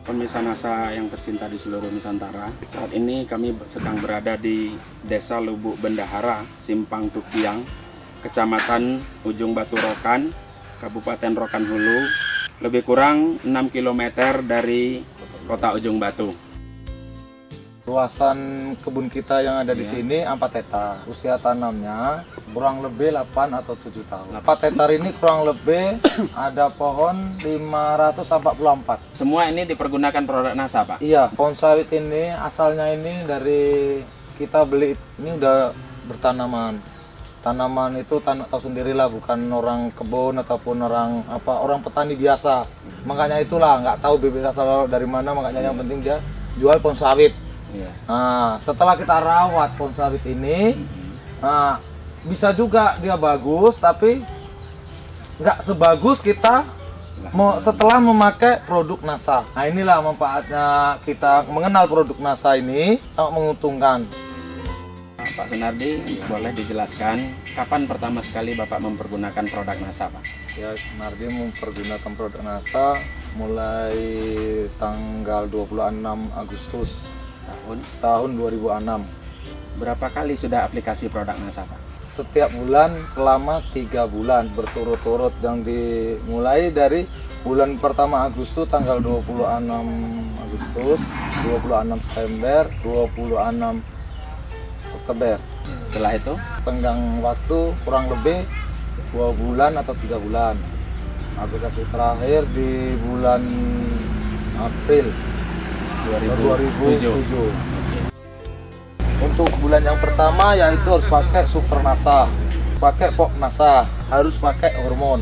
pemirsa NASA yang tercinta di seluruh Nusantara. Saat ini kami sedang berada di Desa Lubuk Bendahara, Simpang Tukiang, Kecamatan Ujung Batu Rokan, Kabupaten Rokan Hulu, lebih kurang 6 km dari kota Ujung Batu. Luasan kebun kita yang ada di sini 4 hektar. Usia tanamnya kurang lebih 8 atau 7 tahun. 4 hektar ini kurang lebih ada pohon 544. Semua ini dipergunakan produk NASA, Pak? Iya, pohon sawit ini asalnya ini dari kita beli ini udah bertanaman. Tanaman itu tahu sendirilah, bukan orang kebun ataupun orang petani biasa. Makanya itulah nggak tahu bibit asal dari mana, makanya yang penting dia jual pohon sawit. Nah, setelah kita rawat pohon sawit ini, nah, bisa juga dia bagus, tapi nggak sebagus kita setelah memakai produk NASA. Nah, inilah manfaatnya kita mengenal produk NASA ini, sangat menguntungkan. Pak Sunardi, boleh dijelaskan kapan pertama sekali Bapak mempergunakan produk NASA, Pak? Ya, Sunardi mempergunakan produk NASA mulai tanggal 26 Agustus tahun 2006. Berapa kali sudah aplikasi produk NASA, Pak? Setiap bulan selama 3 bulan berturut-turut, yang dimulai dari bulan pertama Agustus tanggal 26 Agustus, 26 September, 26 Oktober. Setelah itu Tenggang waktu kurang lebih 2 bulan atau 3 bulan. Aplikasi terakhir di bulan April 2007. Untuk bulan yang pertama yaitu harus pakai Super NASA, pakai Pok NASA, harus pakai hormon.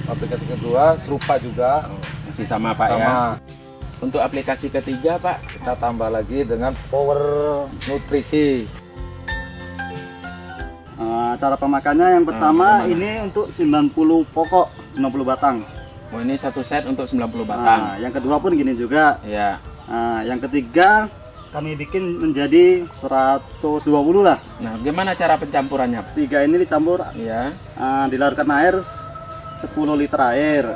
Aplikasi kedua serupa juga, masih sama, Pak, ya? Untuk aplikasi ketiga, Pak, kita tambah lagi dengan Power Nutrisi. Cara pemakannya yang pertama ini untuk 90 pokok, 90 batang. Oh, ini satu set untuk 90 batang. Yang kedua pun gini juga. Ya. Yang ketiga kami bikin menjadi 120 lah. Nah, gimana cara pencampurannya? 3 ini dicampur, Ya. dilarutkan air 10 liter air.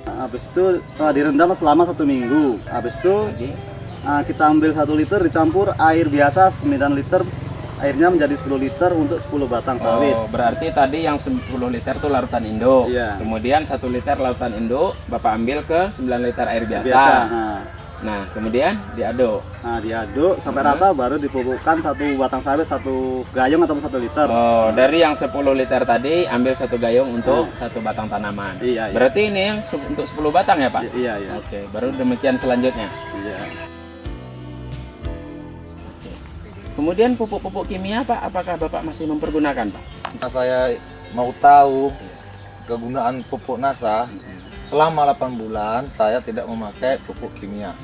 Habis itu direndam selama 1 minggu. Habis itu kita ambil 1 liter dicampur air biasa 9 liter. Airnya menjadi 10 liter untuk 10 batang sawit. Oh, berarti tadi yang 10 liter itu larutan induk. Iya. Kemudian 1 liter lautan induk Bapak ambil ke 9 liter air biasa. Nah, kemudian diaduk. Nah, diaduk sampai rata, baru dipupukkan 1 batang sawit 1 gayung atau 1 liter. Oh, dari yang 10 liter tadi ambil 1 gayung untuk 1 batang tanaman. Iya. Berarti ini yang untuk 10 batang ya, Pak? Iya. Oke, baru demikian selanjutnya. Iya. Kemudian pupuk-pupuk kimia, Pak, apakah Bapak masih mempergunakan, Pak? Nah, saya mau tahu kegunaan pupuk NASA. Selama 8 bulan saya tidak memakai pupuk kimia.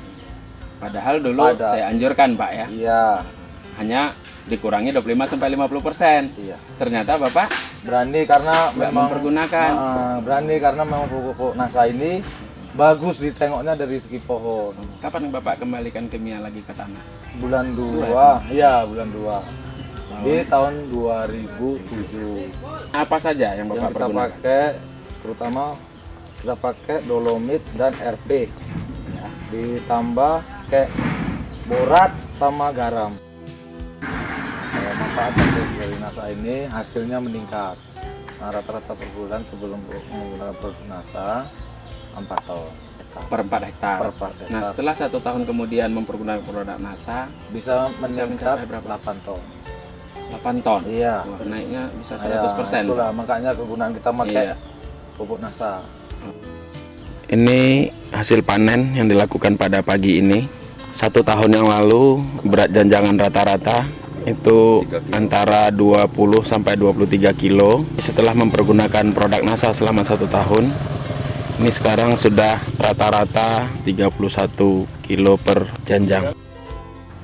Padahal dulu saya anjurkan, Pak, ya. Iya. Hanya dikurangi 25-50%. Iya. Ternyata Bapak Berani karena memang mempergunakan. berani karena memang pupuk NASA ini bagus ditengoknya dari segi pohon. Kapan Bapak kembalikan kimia lagi ke tanah? Bulan 2, iya bulan 2. Di tahun 2007. Apa saja yang Yang Bapak kita pergunakan? pakai, terutama kita pakai dolomit dan RP. Ditambah kayak borat sama garam. Manfaat dari NASA ini hasilnya meningkat. Nah, rata-rata per bulan sebelum menggunakan produk NASA 4 ton. Per 4 hektar. Per 4 hektar. Nah, setelah 1 tahun kemudian mempergunakan produk NASA, Bisa meningkat mencapai berapa? 8 ton. 8 ton. Iya. Wah, naiknya bisa Ya, 100%. itulah makanya kegunaan kita pakai Iya. pupuk NASA. Ini hasil panen yang dilakukan pada pagi ini. 1 tahun yang lalu berat janjangan rata-rata itu antara 20 sampai 23 kilo. Setelah mempergunakan produk NASA selama 1 tahun, ini sekarang sudah rata-rata 31 kilo per janjang.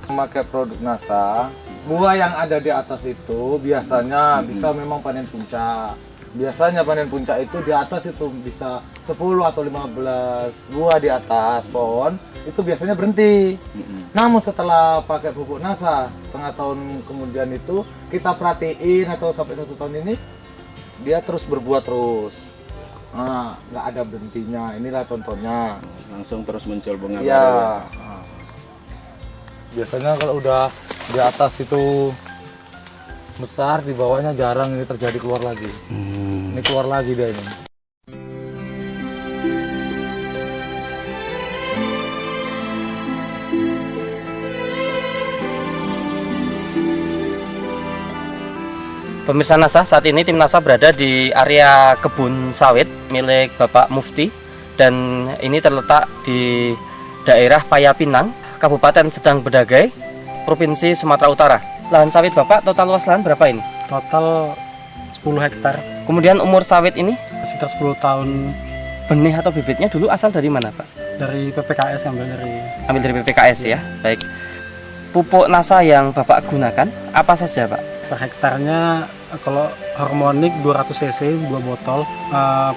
Memakai produk NASA, buah yang ada di atas itu biasanya bisa memang panen puncak. Biasanya panen puncak itu di atas itu bisa 10 atau 15 buah di atas pohon, itu biasanya berhenti. Namun setelah pakai pupuk NASA, setengah tahun kemudian itu kita perhatiin atau sampai 1 tahun ini, dia terus berbuah terus. nggak ada berhentinya. Inilah contohnya. Langsung terus muncul bunga Iya. baru. Nah. Biasanya kalau udah di atas itu besar, di bawahnya jarang ini terjadi keluar lagi. Ini keluar lagi dia ini. Pemirsa NASA, saat ini tim NASA berada di area kebun sawit milik Bapak Mufti, dan ini terletak di daerah Payapinang, Kabupaten Sedang Bedagai, Provinsi Sumatera Utara. Lahan sawit Bapak, total luas lahan berapa ini? Total 10 hektar, Kemudian umur sawit ini, sekitar 10 tahun. benih atau bibitnya dulu asal dari mana Pak? Dari PPKS, Ambil dari PPKS ya, baik. Pupuk NASA yang Bapak gunakan apa saja Pak? per hektarnya. Kalau harmonik 200 cc 2 botol,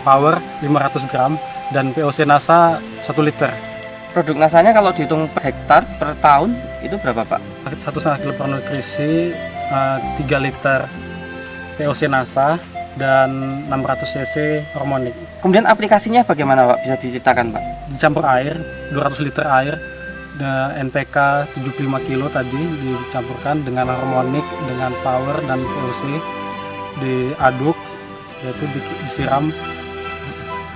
power 500 gram, dan POC NASA 1 liter. Produk NASA-nya kalau dihitung per hektar per tahun itu berapa Pak? 1,5 kilo per nutrisi, 3 liter POC NASA, dan 600 cc harmonik. Kemudian aplikasinya bagaimana Pak? Bisa diceritakan Pak? Dicampur air, 200 liter air, NPK 75 kilo tadi dicampurkan dengan harmonik, dengan power dan POC, diaduk, yaitu disiram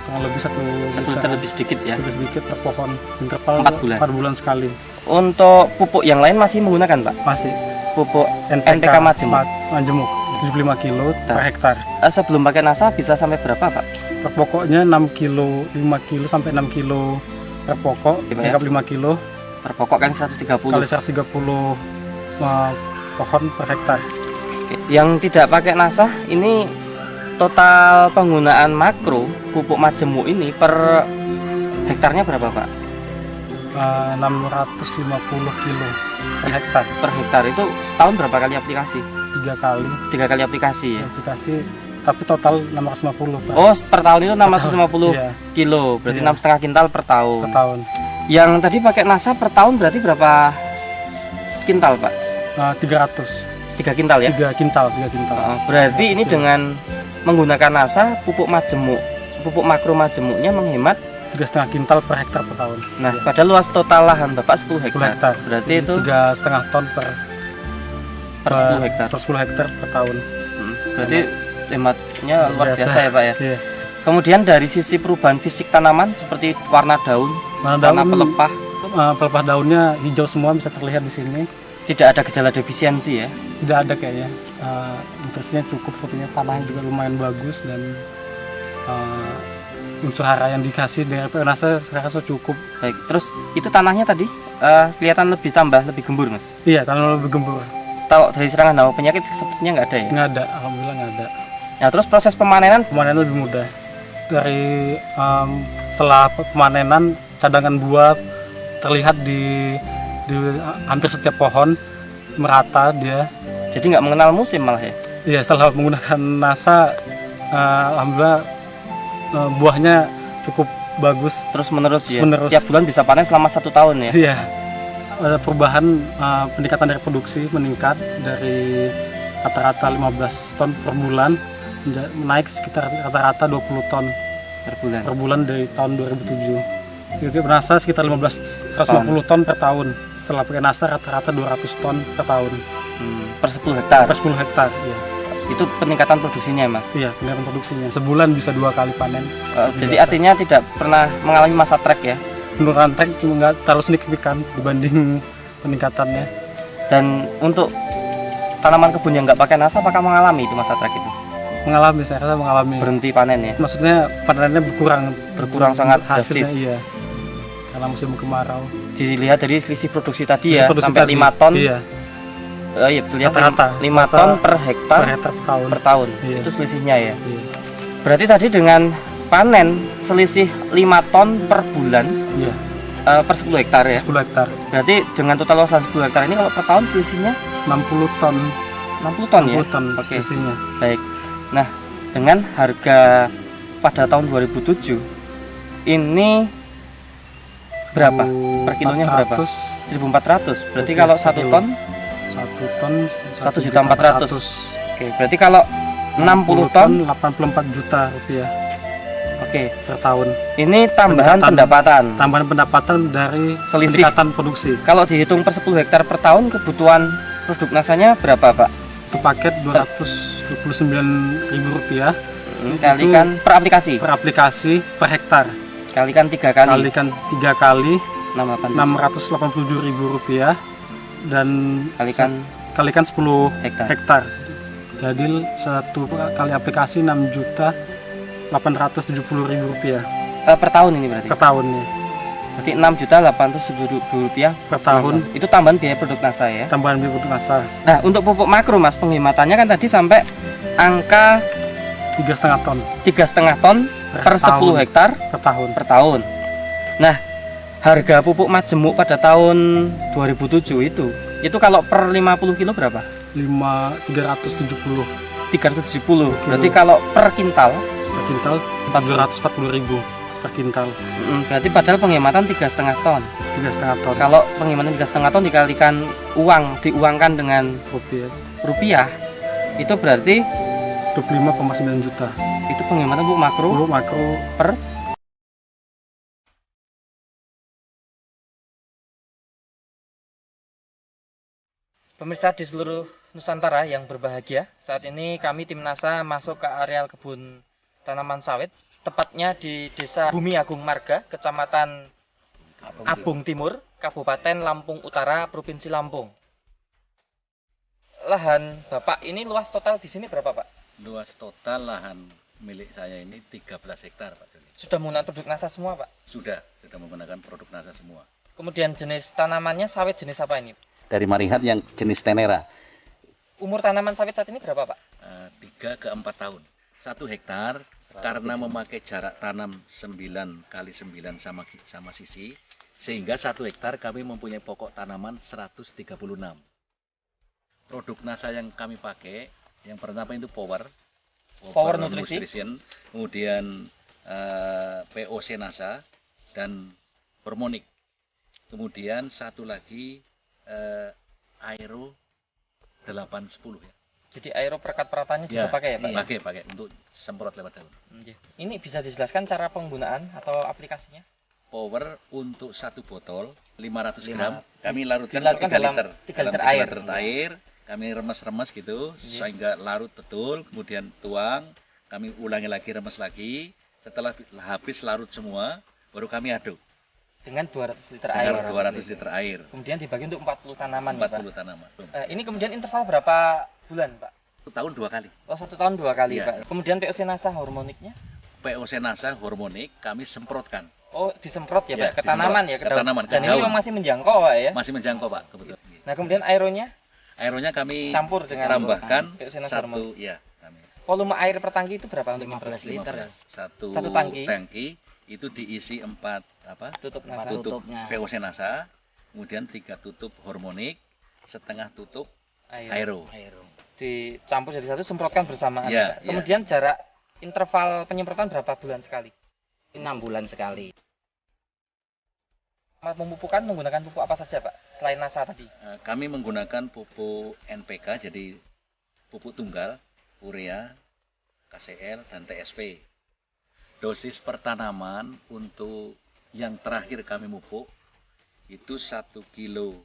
kurang lebih 1 liter lebih sedikit ya. lebih sedikit per pohon, interval 4 bulan. sekali. Untuk pupuk yang lain masih menggunakan Pak? Masih Pupuk NPK Majemuk. Majemuk 75 kilo per hektar. Sebelum pakai NASA bisa sampai berapa Pak? Per pokoknya 6 kilo, 5 kilo sampai 6 kilo per pokok, Iya, Pak, ya? 5 kilo Per pokok kan 130. kali 130 pohon per hektar. Yang tidak pakai NASA ini total penggunaan makro pupuk majemuk ini per hektarnya berapa Pak? 650 kilo per hektar. Per hektar itu setahun berapa kali aplikasi? 3 kali 3 kali aplikasi ya. aplikasi, tapi total 650 per, Oh, per tahun itu 650 iya, kilo, berarti Iya. 6,5 kintal per tahun. per tahun. Yang tadi pakai NASA per tahun berarti berapa kintal Pak? 300, 3 kintal ya? 3 kintal, 3 kintal. Berarti ini dengan menggunakan NASA pupuk majemuk, pupuk makro majemuknya menghemat. 3,5 kintal per hektar per tahun. Nah, pada luas total lahan Bapak 10 10 hektar. hektar. Berarti itu 3,5 ton per 10 hektar. per 10 hektar per tahun. Berarti hematnya luar biasa ya Pak ya. Iya. Kemudian dari sisi perubahan fisik tanaman seperti warna daun, warna pelepah, pelepah daunnya hijau semua, bisa terlihat di sini. tidak ada gejala defisiensi ya. Tidak ada kayaknya. Nutrisinya cukup, sepertinya tanahnya juga lumayan bagus, dan unsur hara yang dikasih dari PO NASA saya rasa cukup. Baik, terus itu tanahnya tadi kelihatan lebih lebih gembur Mas. Iya, tanah lebih gembur. Tahu dari serangan hama penyakit sepertinya nggak ada ya. Nggak ada, alhamdulillah nggak ada. Nah, terus proses pemanenan Pemanenan lebih mudah. Dari setelah pemanenan, cadangan buah terlihat di hampir setiap pohon, merata dia. jadi nggak mengenal musim malah ya. Iya, setelah menggunakan NASA, alhamdulillah buahnya cukup bagus. Terus menerus ya. Menerus. Tiap bulan bisa panen selama 1 tahun ya. Iya, ada perubahan, peningkatan reproduksi meningkat dari rata-rata 15 ton per bulan, naik sekitar rata-rata 20 ton per bulan dari tahun 2007. Jadi NASA sekitar 150 ton per tahun. Setelah pakai NASA rata-rata 200 ton per tahun. Per 10 hektar. Per 10 hektar, iya. Itu peningkatan produksinya Mas. Iya, peningkatan produksinya. Sebulan bisa 2 kali panen. Jadi artinya tidak pernah mengalami masa trek ya. Penurunan tank cuma nggak terlalu signifikan dibanding peningkatannya. Dan untuk tanaman kebun yang nggak pakai NASA apakah mengalami itu masa trek itu? Mengalami, saya rasa mengalami. Berhenti panen ya. Maksudnya panennya berkurang sangat hasilnya, drastis. iya. Karena musim kemarau. Dilihat dari selisih produksi tadi ya, Produksi sampai tadi, 5 ton. Iya, Iya, terlihat Rata-rata. 5 ton per hektar per hektar per tahun. per tahun. Iya. Itu selisihnya ya. Iya. Berarti tadi dengan panen selisih 5 ton per bulan Iya, per 10 hektar ya. 10 hektar. Berarti dengan total luas 10 hektar ini kalau per tahun selisihnya 60 ton. 60 ton ya. 60 ton Oke. isinya. Baik. Nah, dengan harga pada tahun 2007 ini berapa? Per kilonya berapa? 1.400. Berarti Oke, kalau per 1 kilo. ton 1 ton 1.400.000. Oke, berarti kalau 60 ton 84 juta rupiah. Oke. per tahun. Ini tambahan pendapatan. Tambahan pendapatan dari Selisih. peningkatan produksi. Kalau dihitung per 10 hektar per tahun, kebutuhan produk nasanya berapa, Pak? Itu paket Rp229.000. Kalikan per aplikasi. Per aplikasi per hektar. Kalikan 3 kali. Kalikan 3 kali Rp687. Rp687.000 dan kalikan 10 hektar. Jadi satu kali aplikasi Rp6.870.000 Per tahun ini berarti. per tahunnya. Berarti Rp6.870.000 Per tahun Itu tambahan biaya produk NASA ya. tambahan biaya produk NASA Nah, untuk pupuk makro Mas, penghematannya kan tadi sampai angka 3,5 ton 3,5 ton per 10 hektar per tahun. per tahun. Nah, harga pupuk majemuk pada tahun 2007 itu kalau per 50 kilo berapa? 370 370. Berarti kalau per kintal per kintal 440.000 per kintal. Berarti padahal penghematan 3,5 ton. 3,5 ton Kalau penghematan 3,5 ton dikalikan diuangkan dengan rupiah, itu berarti 25,9 juta. itu penghematan pupuk makro Pupuk makro per pemirsa di seluruh Nusantara yang berbahagia. Saat ini kami tim NASA masuk ke areal kebun tanaman sawit, tepatnya di Desa Bumi Agung Marga, Kecamatan Abung Timur, Kabupaten Lampung Utara, Provinsi Lampung. Lahan Bapak ini luas total di sini berapa, Pak? Luas total lahan milik saya ini 13 hektar, Pak Joni. Sudah menggunakan produk NASA semua, Pak? Sudah menggunakan produk NASA semua. Kemudian jenis tanamannya sawit jenis apa ini? Dari Maringhat yang jenis Tenera, Umur tanaman sawit saat ini berapa, Pak? 3 ke 4 tahun. 1 hektar karena memakai jarak tanam 9 kali 9 sama sisi, sehingga 1 hektar kami mempunyai pokok tanaman 136. Produk NASA yang kami pakai, yang pertama itu Power Nutrition, kemudian POC NASA dan Hormonic. Kemudian satu lagi Aero 810 ya. Jadi aero perekat peratanya juga pakai ya, Pak? Pakai untuk semprot lewat daun. Ini bisa dijelaskan cara penggunaan atau aplikasinya? Power untuk 1 botol 500 gram kami larutkan Dilarutkan 3 dalam liter. 3 liter Dalam air. 3 liter air, kami remes-remes gitu sehingga larut betul, kemudian tuang, kami ulangi lagi, remes lagi. Setelah habis larut semua, baru kami aduk Dengan 200 liter air. dengan 200 liter air. Kemudian dibagi untuk 40 tanaman, 40 ya, tanaman. Pak? Ini kemudian interval berapa bulan, Pak? 1 tahun 2 kali. Oh, 1 tahun 2 kali, Iya. Pak. Kemudian POC NASA hormoniknya? POC NASA Hormonic kami semprotkan. Oh, disemprot ya, Ya, Pak? Ke tanaman ya, disemprot. Ke tanaman, ke Dan ini daun. memang masih menjangkau, Pak ya? Masih menjangkau, Pak, kebetulan. Nah, kemudian aeronya Airnya kami campur dengan tambahkan POC NASA hormonik. 1 ya, kami. Volume air per tangki itu berapa untuk 15 liter. Satu tangki. itu diisi 4 tutup NASA? tutup tutupnya. POC NASA, kemudian 3 tutup Hormonic, setengah tutup Aero. Dicampur jadi satu, semprotkan bersamaan. Ya, Pak. Kemudian jarak interval penyemprotan berapa bulan sekali? 6 bulan sekali. Memupukan menggunakan pupuk apa saja, Pak? Selain NASA tadi. Kami menggunakan pupuk NPK, jadi pupuk tunggal, urea, KCL, dan TSP. Dosis per tanaman untuk yang terakhir kami mupuk itu 1 kilo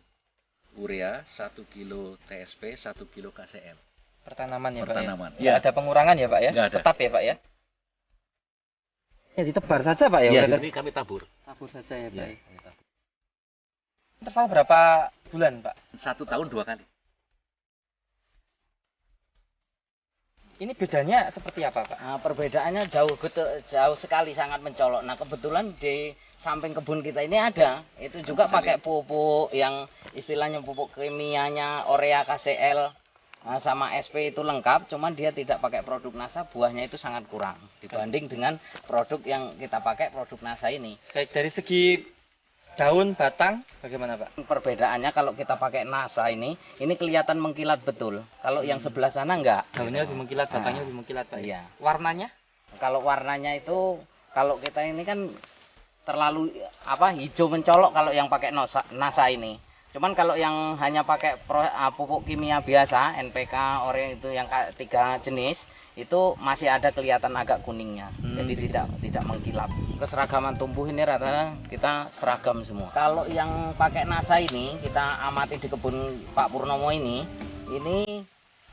urea, 1 kilo TSP, 1 kilo KCL. Per tanaman ya, Per Pak tanaman. ya? Nggak ada pengurangan ya, Pak ya? Nggak ada. Tetap ya, Pak ya? Ya ditebar saja, Pak ya? Ya, Berarti ini kami tabur. tabur saja ya, Pak. Ya, Interval berapa bulan, Pak? 1 tahun 2 kali. Ini bedanya seperti apa, Pak? Nah, perbedaannya jauh sekali, sangat mencolok. Nah, kebetulan di samping kebun kita ini ada, itu juga pakai pupuk yang istilahnya pupuk kimianya urea, KCL, sama SP itu lengkap, cuman dia tidak pakai produk NASA, buahnya itu sangat kurang dibanding dengan produk yang kita pakai, produk NASA ini. Baik dari segi daun, batang, bagaimana, Pak? Perbedaannya kalau kita pakai NASA ini kelihatan mengkilat betul. Kalau yang sebelah sana enggak. Daunnya lebih mengkilat, batangnya lebih mengkilat, Pak. Iya. Warnanya? Kalau warnanya itu, kalau kita ini kan terlalu hijau mencolok kalau yang pakai NASA ini. Cuman kalau yang hanya pakai pupuk kimia biasa, NPK, Ore itu yang 3 jenis, itu masih ada kelihatan agak kuningnya. Jadi tidak mengkilap. Keseragaman tumbuh ini rata-rata kita seragam semua. Kalau yang pakai NASA ini, kita amati di kebun Pak Purnomo ini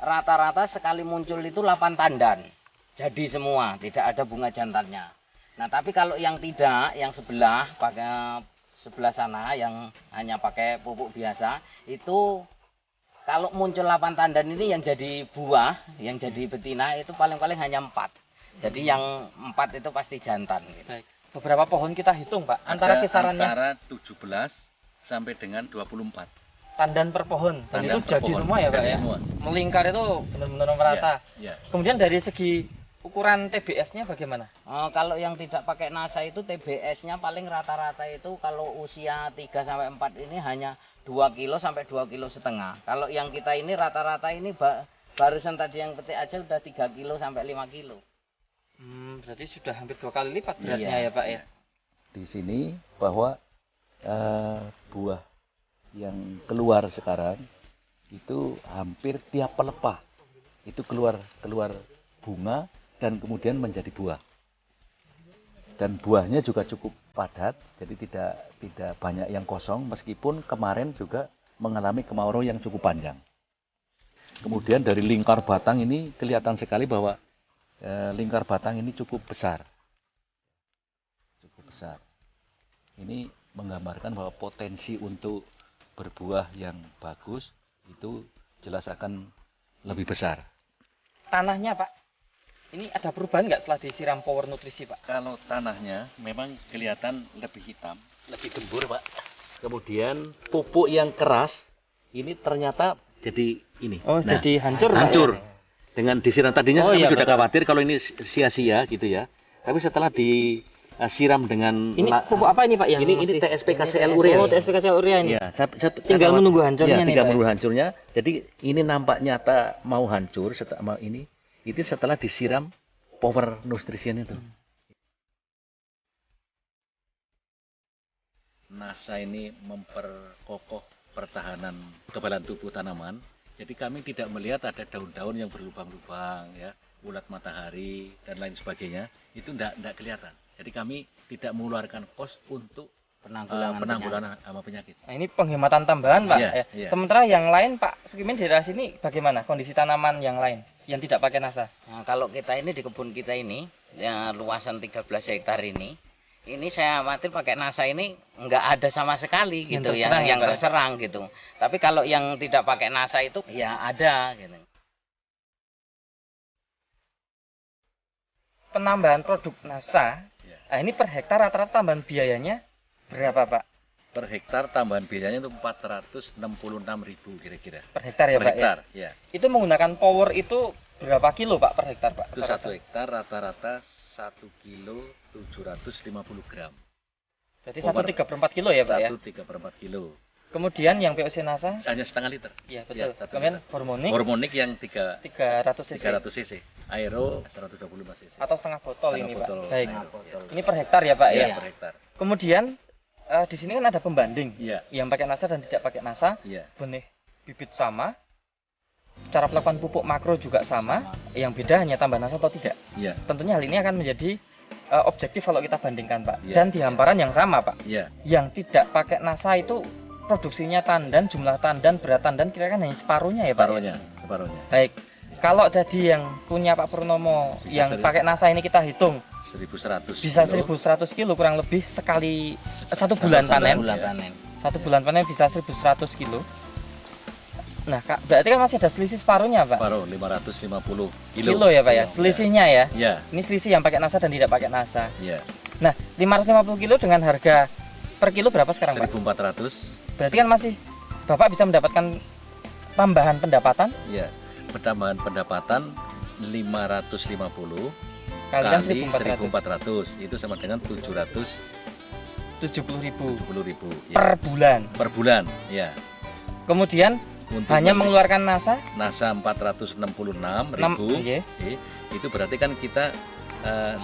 rata-rata sekali muncul itu 8 tandan. Jadi semua, tidak ada bunga jantannya. Nah, tapi kalau yang tidak, yang sebelah sana yang hanya pakai pupuk biasa, itu kalau muncul 8 tandan ini yang jadi buah, yang jadi betina itu paling-paling hanya 4. Jadi yang 4 itu pasti jantan. Gitu. Baik. Beberapa pohon kita hitung, Pak. Antara kisarannya antara 17 sampai dengan 24. tandan per pohon. Dan Tandan itu per jadi pohon. semua ya, Pak Jadi ya? semua. Melingkar itu benar-benar merata. Ya. Kemudian dari segi ukuran TBS-nya bagaimana? Kalau yang tidak pakai NASA itu TBS-nya paling rata-rata itu kalau usia 3 sampai 4 ini hanya 2 kilo sampai 2,5 kilo. Kalau yang kita ini rata-rata ini barusan tadi yang petik aja udah 3 kilo sampai 5 kilo. Berarti sudah hampir 2 kali lipat beratnya ya, Pak ya. Di sini bahwa buah yang keluar sekarang itu hampir tiap pelepah itu keluar bunga dan kemudian menjadi buah. Dan buahnya juga cukup padat, jadi tidak banyak yang kosong meskipun kemarin juga mengalami kemarau yang cukup panjang. Kemudian dari lingkar batang ini kelihatan sekali bahwa lingkar batang ini cukup besar. Cukup besar. Ini menggambarkan bahwa potensi untuk berbuah yang bagus itu jelas akan lebih besar. Tanahnya, Pak, ini ada perubahan nggak setelah disiram Power Nutrisi, Pak? Kalau tanahnya memang kelihatan lebih hitam, lebih gembur, Pak. Kemudian pupuk yang keras ini ternyata jadi ini. Oh, jadi hancur, Pak, hancur. ya? Dengan disiram tadinya kami sudah betul. khawatir kalau ini sia-sia gitu ya. Tapi setelah disiram dengan Ini pupuk apa ini, Pak? Yang ini TSP KCL urea. Oh, TSP KCL urea ini. Ya, Tinggal menunggu hancurnya nih, tinggal Pak. menunggu hancurnya. Jadi ini nampak nyata mau hancur setelah ini. Itu setelah disiram Power Nutrition itu. NASA ini memperkokoh pertahanan kekebalan tubuh tanaman. Jadi kami tidak melihat ada daun-daun yang berlubang-lubang, ya, ulat matahari dan lain sebagainya. Itu tidak kelihatan. Jadi kami tidak mengeluarkan kos untuk penanggulangan sama penyakit. Nah, ini penghematan tambahan, Pak. Iya, ya. iya. Sementara yang lain, Pak Sukimin, di daerah sini bagaimana kondisi tanaman yang lain yang tidak pakai NASA? Nah, kalau kita ini di kebun kita ini, ya, luasan 13 hektar ini saya khawatir pakai NASA ini nggak ada sama sekali gitu yang terserang gitu. Tapi kalau yang tidak pakai NASA itu ya ada gitu. Penambahan produk NASA, Ya. nah ini per hektar rata-rata tambahan biayanya berapa, Pak? Per hektar tambahan biayanya itu 466.000 kira-kira. Per hektar ya, Per Pak? hektar, Ya? ya. Itu menggunakan power itu berapa kilo, Pak, per hektar, Pak? Itu 1 hektar rata-rata 1 kilo 750 gram. Berarti Power 1/3/4 kilo ya, Pak ya? 1/3/4 kilo. Kemudian yang POC NASA, Hanya setengah liter. ya betul. Ya, 1 Kemudian liter. hormonik Hormonik yang 300 cc 300 cc. Aero 125 cc. atau setengah botol Setengah ini, botol. Pak. Baik. Setengah botol. Ini per hektar ya, Pak Iya, ya? per hektar. Kemudian di sini kan ada pembanding Iya, yang pakai NASA dan tidak pakai NASA. iya. Benih bibit sama, cara melakukan pupuk makro juga sama. Yang beda hanya tambah NASA atau tidak. Iya, Tentunya hal ini akan menjadi objektif kalau kita bandingkan, Pak. Iya. Dan di hamparan yang sama, Pak. iya. Yang tidak pakai NASA itu produksinya tandan, jumlah tandan, berat tandan kira-kira hanya separuhnya ya, Pak. Separuhnya. Baik. Kalau tadi yang punya Pak Purnomo Bisa yang pakai NASA ini kita hitung 1.100. bisa kilo. 1.100 kilo kurang lebih sekali satu bulan panen. Satu bulan panen bisa 1.100 kilo. Nah, Kak, berarti kan masih ada selisih separuhnya, Pak. Separuh 550 kilo. Kilo ya, Pak ya. Selisihnya ya. Iya, Ini selisih yang pakai NASA dan tidak pakai NASA. iya. Nah, 550 kilo dengan harga per kilo berapa sekarang, Pak? 1.400. Berarti kan masih Bapak bisa mendapatkan tambahan pendapatan Iya. Pertambahan pendapatan 550 kalikan kali 1.400. 1.400 itu sama dengan 770.000 70.000 ya. per bulan, ya. Kemudian Untuk hanya mengeluarkan NASA NASA 466.000 iya. itu berarti kan kita 1